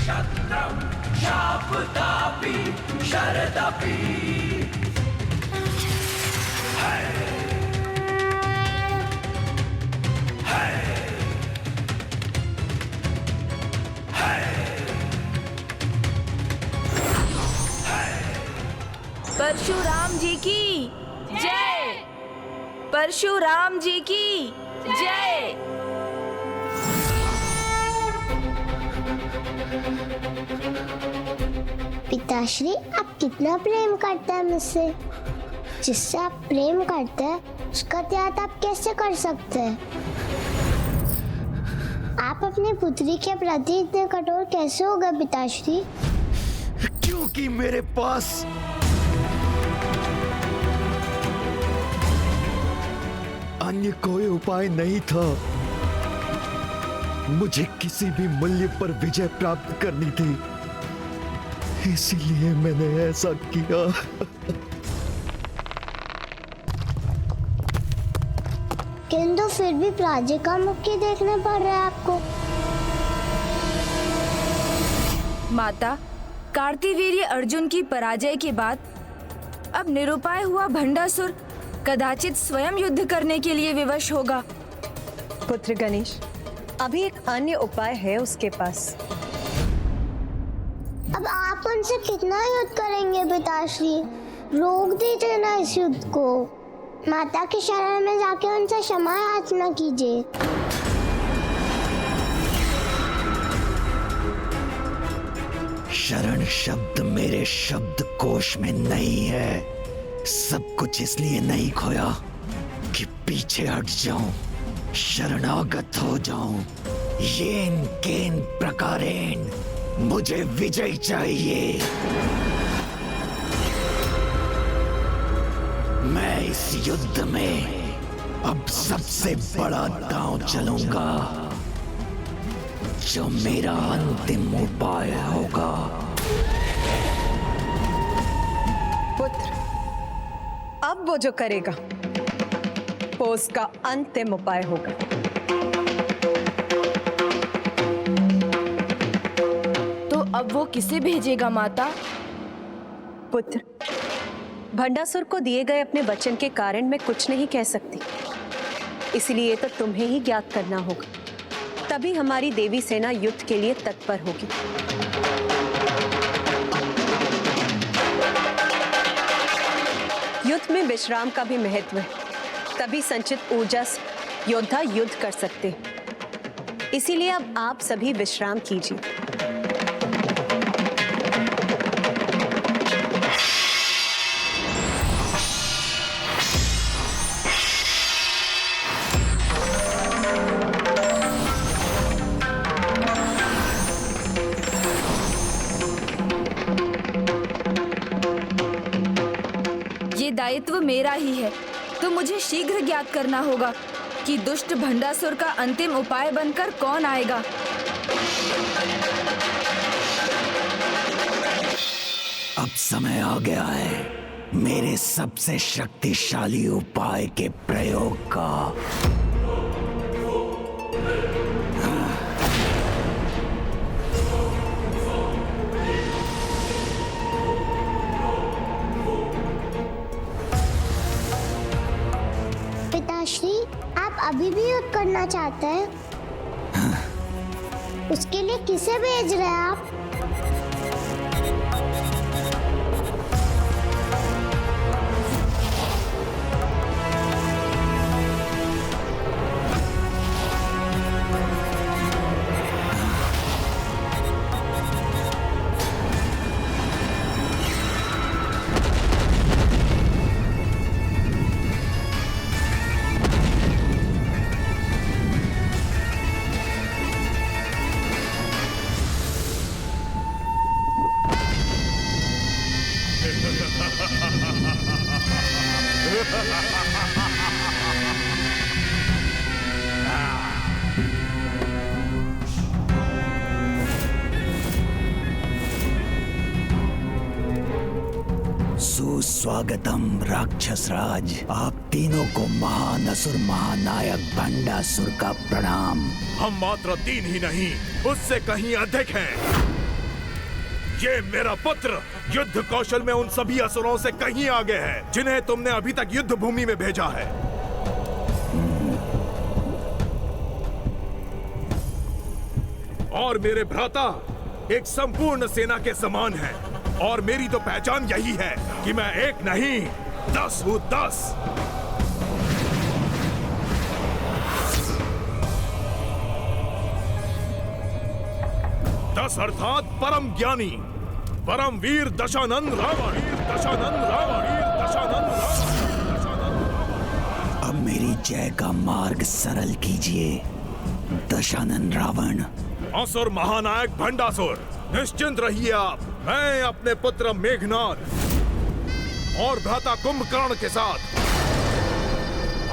क्षत्रं शापतापि शरदपि परशुराम जी की जय। परशुराम जी की जय। पिताश्री, आप कितना प्रेम करते हैं मुझसे? जिससे आप प्रेम करते हैं उसका त्याग आप कैसे कर सकते हैं? आप अपनी पुत्री के प्रति इतने कठोर कैसे हो गए पिताश्री? क्योंकि मेरे पास अन्य कोई उपाय नहीं था। मुझे किसी भी मूल्य पर विजय प्राप्त करनी थी, इसीलिए मैंने ऐसा किया। किंतु फिर भी पराजय का मुख ही देखना पड़ रहा है आपको। माता, कार्तिवीर्य अर्जुन की पराजय के बाद अब निरुपाय हुआ भंडासुर कदाचित स्वयं युद्ध करने के लिए विवश होगा। पुत्र गणेश, अभी एक अन्य उपाय है उसके पास। अब आप उनसे कितना युद्ध करेंगे पिताश्री? रोक दीजिए ना इस युद्ध को। माता की शरण में जाके उनसे क्षमा याचना कीजिए। शरण शब्द मेरे शब्द कोश में नहीं है। सब कुछ इसलिए नहीं खोया कि पीछे हट जाऊं, शरणागत हो जाऊं। येन केन प्रकारेण मुझे विजय चाहिए। मैं इस युद्ध में अब सबसे बड़ा दांव चलूंगा, जो मेरा अंतिम उपाय होगा। पुत्र, अब वो जो करेगा वो उसका अंतिम उपाय होगा। तो अब वो किसे भेजेगा माता? पुत्र, भंडासुर को दिए गए अपने वचन के कारण मैं कुछ नहीं कह सकती, इसलिए तो तुम्हें ही ज्ञात करना होगा। तभी हमारी देवी सेना युद्ध के लिए तत्पर होगी। युद्ध में विश्राम का भी महत्व है, तभी संचित ऊर्जा से योद्धा युद्ध कर सकते हैं। इसीलिए अब आप सभी विश्राम कीजिए। दायित्व मेरा ही है, तो मुझे शीघ्र ज्ञात करना होगा कि दुष्ट भंडासुर का अंतिम उपाय बनकर कौन आएगा। अब समय आ गया है मेरे सबसे शक्तिशाली उपाय के प्रयोग का। पिताश्री, आप अभी भी युद्ध करना चाहते हैं? उसके लिए किसे भेज रहे हैं आप? सुस्वागतम राक्षस राज, आप तीनों को महान असुर महानायक भंडासुर का प्रणाम। हम मात्र 3 ही नहीं, उससे कहीं अधिक हैं। ये मेरा पुत्र युद्ध कौशल में उन सभी असुरों से कहीं आगे है जिन्हें तुमने अभी तक युद्ध भूमि में भेजा है। और मेरे भ्राता एक संपूर्ण सेना के समान है, और मेरी तो पहचान यही है कि मैं एक नहीं 10 हूं, 10। अर्थात परम ज्ञानी, परम वीर दशानंद रावण, दशानंद रावण, दशानंद रावण। अब मेरी जय का मार्ग सरल कीजिए दशानंद रावण। असुर महानायक भंडासुर, निश्चिंत रहिए आप। मैं अपने पुत्र मेघनाद और भ्राता कुंभकर्ण के साथ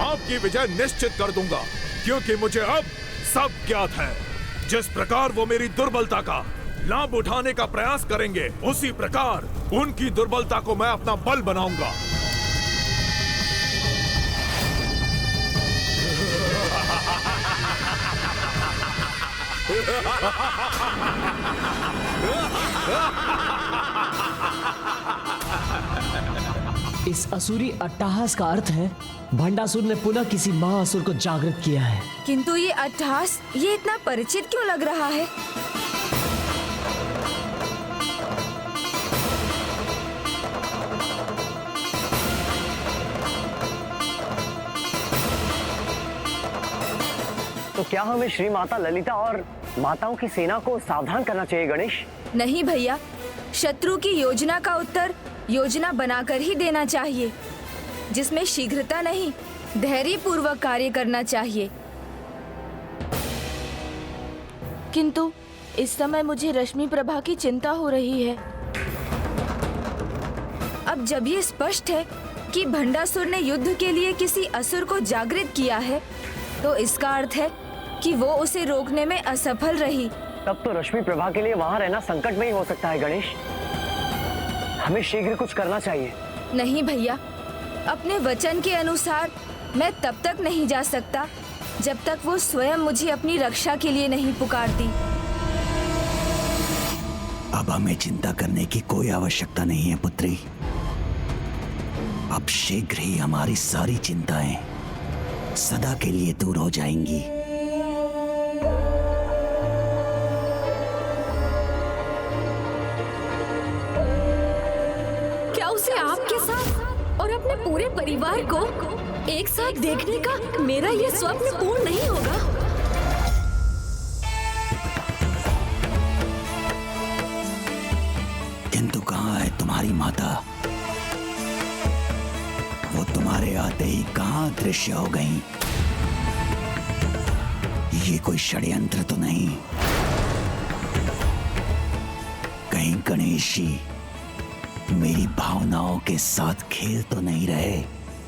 आपकी विजय निश्चित कर दूंगा, क्योंकि मुझे अब सब ज्ञात है। जिस प्रकार वो मेरी दुर्बलता का लाभ उठाने का प्रयास करेंगे, उसी प्रकार उनकी दुर्बलता को मैं अपना बल बनाऊंगा। इस असुरी अट्टहास का अर्थ है भंडासुर ने पुनः किसी महाअसुर को जागृत किया है। किंतु ये अट्टहास ये इतना परिचित क्यों लग रहा है? तो क्या हमें श्री माता ललिता और माताओं की सेना को सावधान करना चाहिए गणेश? नहीं भैया, शत्रु की योजना का उत्तर योजना बनाकर ही देना चाहिए, जिसमें शीघ्रता नहीं, धैर्य पूर्वक कार्य करना चाहिए। किंतु इस समय मुझे रश्मि प्रभा की चिंता हो रही है। अब जब ये स्पष्ट है कि भंडासुर ने युद्ध के लिए किसी असुर को जागृत किया है, तो इसका अर्थ है कि वो उसे रोकने में असफल रही। तब तो रश्मि प्रभा के लिए वहाँ रहना संकट में ही हो सकता है गणेश। हमें शीघ्र कुछ करना चाहिए। नहीं भैया, अपने वचन के अनुसार मैं तब तक नहीं जा सकता जब तक वो स्वयं मुझे अपनी रक्षा के लिए नहीं पुकारती। अब हमें चिंता करने की कोई आवश्यकता नहीं है पुत्री। अब शीघ्र ही हमारी सारी चिंताएं सदा के लिए दूर हो जाएंगी। क्या उसे आपके साथ और अपने पूरे परिवार को एक साथ देखने का मेरा ये स्वप्न पूर्ण नहीं होगा? किंतु कहाँ है तुम्हारी माता? वो तुम्हारे आते ही कहाँ दृश्य हो गई? ये कोई षड्यंत्र तो नहीं? कहीं गणेश जी मेरी भावनाओं के साथ खेल तो नहीं रहे?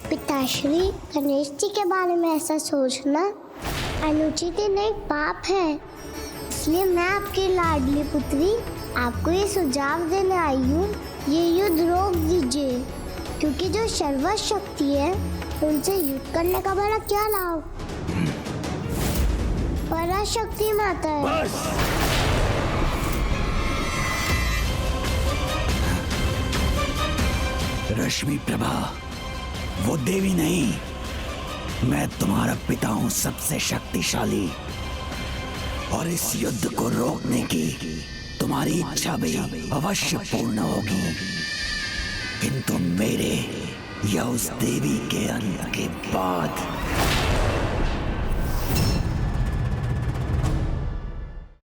पिताश्री, गणेश जी के बारे में ऐसा सोचना अनुचित नहीं, पाप है। इसलिए मैं आपकी लाडली पुत्री आपको ये सुझाव देने आई हूँ, ये युद्ध रोक दीजिए, क्योंकि जो सर्वशक्ति है उनसे युद्ध करने का बड़ा क्या लाभ? पराशक्ति माता है। रश्मि प्रभा वो देवी नहीं, मैं तुम्हारा पिता हूं, सबसे शक्तिशाली। और इस युद्ध को रोकने की तुम्हारी इच्छा भी अवश्य पूर्ण होगी, किंतु मेरे या उस देवी के अंत के बाद।